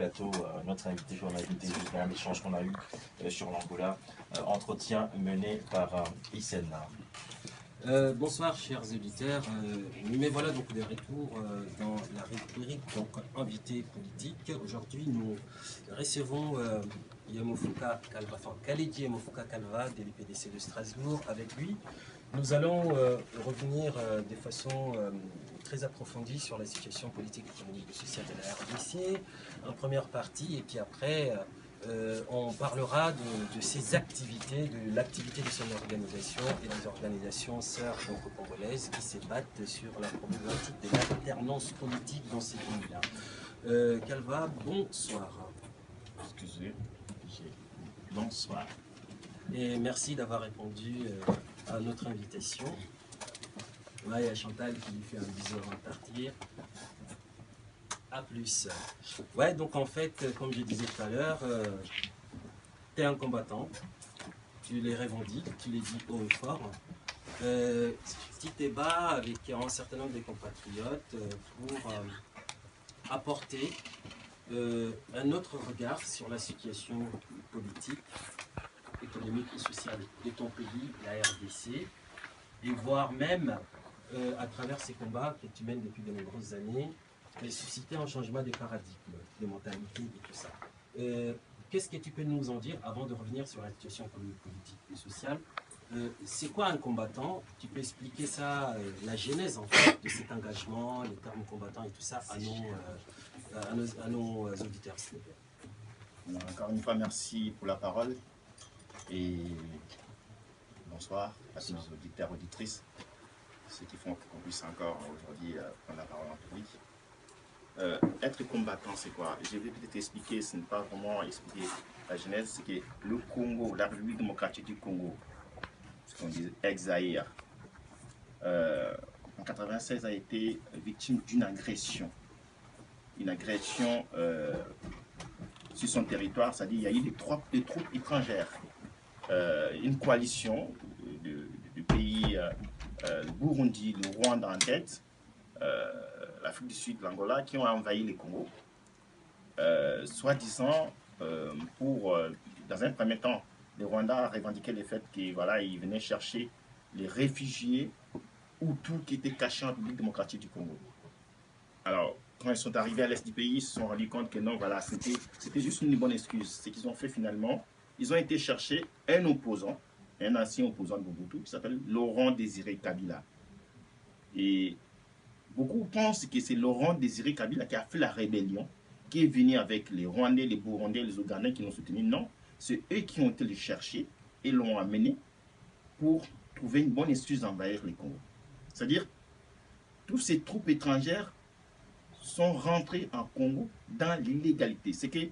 plateau notre invité journaliste juste un échange qu'on a eu sur l'Angola, entretien mené par Issena. Bonsoir chers auditeurs, me voilà donc de retour dans la rubrique donc invité politique. Aujourd'hui nous recevons Yamofuka Kalva, enfin Khaledi Yamofuka Kalva de l'IPDC de Strasbourg. Avec lui nous allons revenir de façon très approfondie sur la situation politique, économique et sociale de la RDC en première partie, et puis après on parlera de ses activités, de l'activité de son organisation et des organisations sœurs congolaises qui se battent sur la problématique de l'alternance politique dans ces pays-là. Kalva, bonsoir. Excusez, bonsoir. Et merci d'avoir répondu à notre invitation. Là, il y a Chantal qui lui fait un bisou avant de partir. A plus. Ouais, donc en fait, comme je disais tout à l'heure, tu es un combattant, tu les revendiques, tu les dis haut et fort. Tu te bats avec un certain nombre de compatriotes pour apporter un autre regard sur la situation politique, économique et sociale de ton pays, la RDC, et voir même, à travers ces combats que tu mènes depuis de nombreuses années, susciter un changement de paradigme, de mentalité et tout ça. Qu'est-ce que tu peux nous en dire avant de revenir sur la situation économique, politique et sociale? C'est quoi un combattant? Tu peux expliquer ça, la genèse en fait de cet engagement, les termes combattants et tout ça à nos auditeurs, s'il vous plaît. Encore une fois, merci pour la parole et bonsoir à tous les auditeurs, auditrices, ceux qui font qu'on puisse encore aujourd'hui prendre la parole en public. Être combattant, c'est quoi? Je vais peut-être expliquer, ce n'est pas vraiment expliquer la genèse, c'est que le Congo, la République démocratique du Congo, ce qu'on dit ex-Zaïre, en 1996 a été victime d'une agression. Une agression sur son territoire, c'est-à-dire il y a eu des troupes étrangères, une coalition de pays, le Burundi, le Rwanda en tête, l'Afrique du Sud, l'Angola, qui ont envahi le Congo, soi-disant pour, dans un premier temps, le Rwanda a revendiqué le fait qu'ils voilà, venaient chercher les réfugiés Hutus qui étaient cachés en République démocratique du Congo. Alors, quand ils sont arrivés à l'est du pays, ils se sont rendus compte que non, voilà, c'était juste une bonne excuse. Ce qu'ils ont fait finalement, ils ont été chercher un opposant, un ancien opposant de Mobutu, qui s'appelle Laurent Désiré Kabila. Et beaucoup pensent que c'est Laurent Désiré Kabila qui a fait la rébellion, qui est venu avec les Rwandais, les Burundais, les Ougandais qui l'ont soutenu. Non, c'est eux qui ont été les chercher et l'ont amené pour trouver une bonne excuse d'envahir le Congo. C'est-à-dire, toutes ces troupes étrangères sont rentrées en Congo dans l'illégalité. C'est que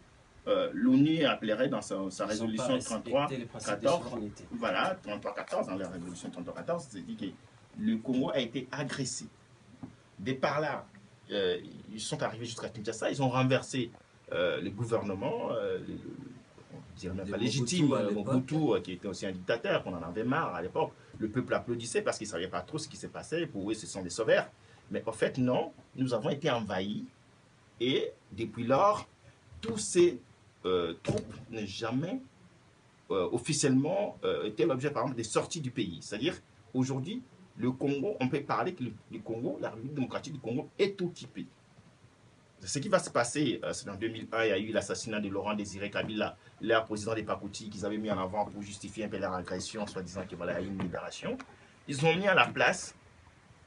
l'ONU appellerait dans sa résolution 33-14, voilà, 33-14, dans la résolution 33-14, c'est-à-dire que le Congo a été agressé. Dès par là, ils sont arrivés jusqu'à Kinshasa, ils ont renversé le gouvernement, on dirait même pas légitime, Mobutu, qui était aussi un dictateur, qu'on en avait marre à l'époque. Le peuple applaudissait parce qu'ils ne savaient pas trop ce qui s'est passé, pour eux ce sont des sauveurs. Mais en fait non, nous avons été envahis et depuis lors, tous ces troupes n'ont jamais officiellement été l'objet par exemple des sorties du pays. C'est-à-dire aujourd'hui, le Congo, on peut parler que le Congo, la République démocratique du Congo est occupée. Ce qui va se passer, c'est en 2001, il y a eu l'assassinat de Laurent Désiré Kabila, l'air président des Pakouti qu'ils avaient mis en avant pour justifier un peu leur agression, soi-disant qu'il voilà, y a eu une libération. Ils ont mis à la place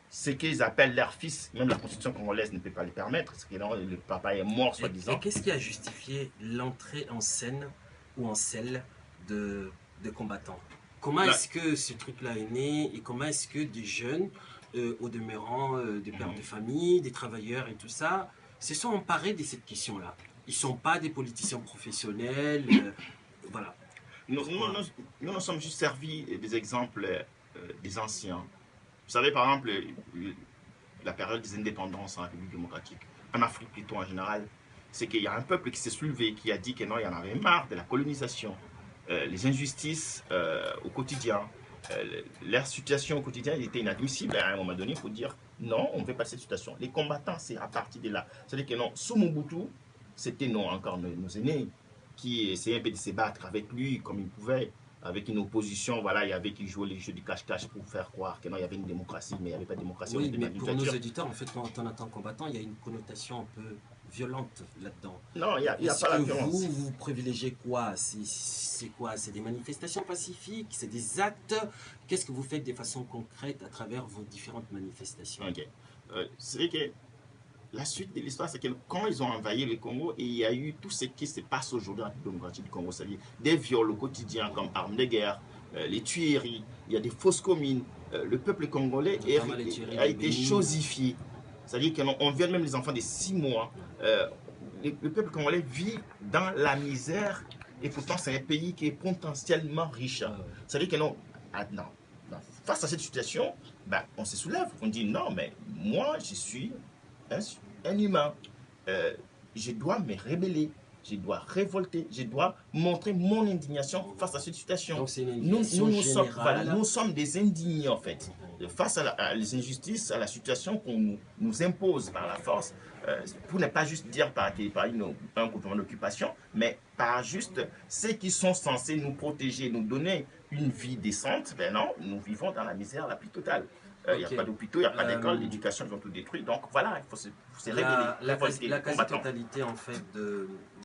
ce qu'ils appellent leur fils, même la constitution congolaise ne peut pas le permettre, parce que le papa est mort, soi-disant. Et qu'est-ce qui a justifié l'entrée en scène ou en selle de combattants? Comment est-ce que ce truc-là est né et comment est-ce que des jeunes, au demeurant des pères de famille, des travailleurs et tout ça, se sont emparés de cette question-là? Ils ne sont pas des politiciens professionnels, voilà. Nous nous sommes juste servis des exemples des anciens. Vous savez, par exemple, la période des indépendances en République démocratique, en Afrique plutôt en général, c'est qu'il y a un peuple qui s'est soulevé, qui a dit que non, il y en avait marre de la colonisation, les injustices au quotidien, leur situation au quotidien était inadmissible. À un moment donné, il faut dire non, on ne veut pas cette situation. Les combattants, c'est à partir de là. C'est-à-dire que non, sous Mobutu, c'était encore nos aînés qui essayaient un peu de se battre avec lui comme ils pouvaient, avec une opposition, voilà, il y avait qui jouaient les jeux du cache-cache pour faire croire que non, il y avait une démocratie, mais il n'y avait pas de démocratie. Oui, mais pour nos auditeurs, en fait, quand on entend combattant, il y a une connotation un peu violente là-dedans. Non, il n'y a pas la violence. Vous privilégiez quoi? C'est quoi? C'est des manifestations pacifiques? C'est des actes? Qu'est-ce que vous faites de façon concrète à travers vos différentes manifestations? Ok. C'est vrai que la suite de l'histoire, c'est que quand ils ont envahi le Congo, et il y a eu tout ce qui se passe aujourd'hui en République démocratique du Congo, c'est-à-dire des viols au quotidien comme armes de guerre, les tueries, il y a des fausses communes, le peuple congolais a été chosifié. C'est-à-dire qu'on vient même les enfants de 6 mois. Le peuple congolais vit dans la misère et pourtant c'est un pays qui est potentiellement riche. C'est-à-dire que non, face à cette situation, ben, on se soulève, on dit non, mais moi je suis un humain. Je dois me rebeller, je dois révolter, je dois montrer mon indignation face à cette situation. Donc c'est une indignation générale. Nous sommes des indignés en fait. Face à les injustices, à la situation qu'on nous impose par la force, pour ne pas juste dire par un gouvernement d'occupation, mais par juste ceux qui sont censés nous protéger, nous donner une vie décente, ben non, nous vivons dans la misère la plus totale. Il n'y a pas d'hôpitaux, il n'y a pas d'école, l'éducation, ils ont tout détruit. Donc voilà, il faut se révéler. La quasi-totalité en fait de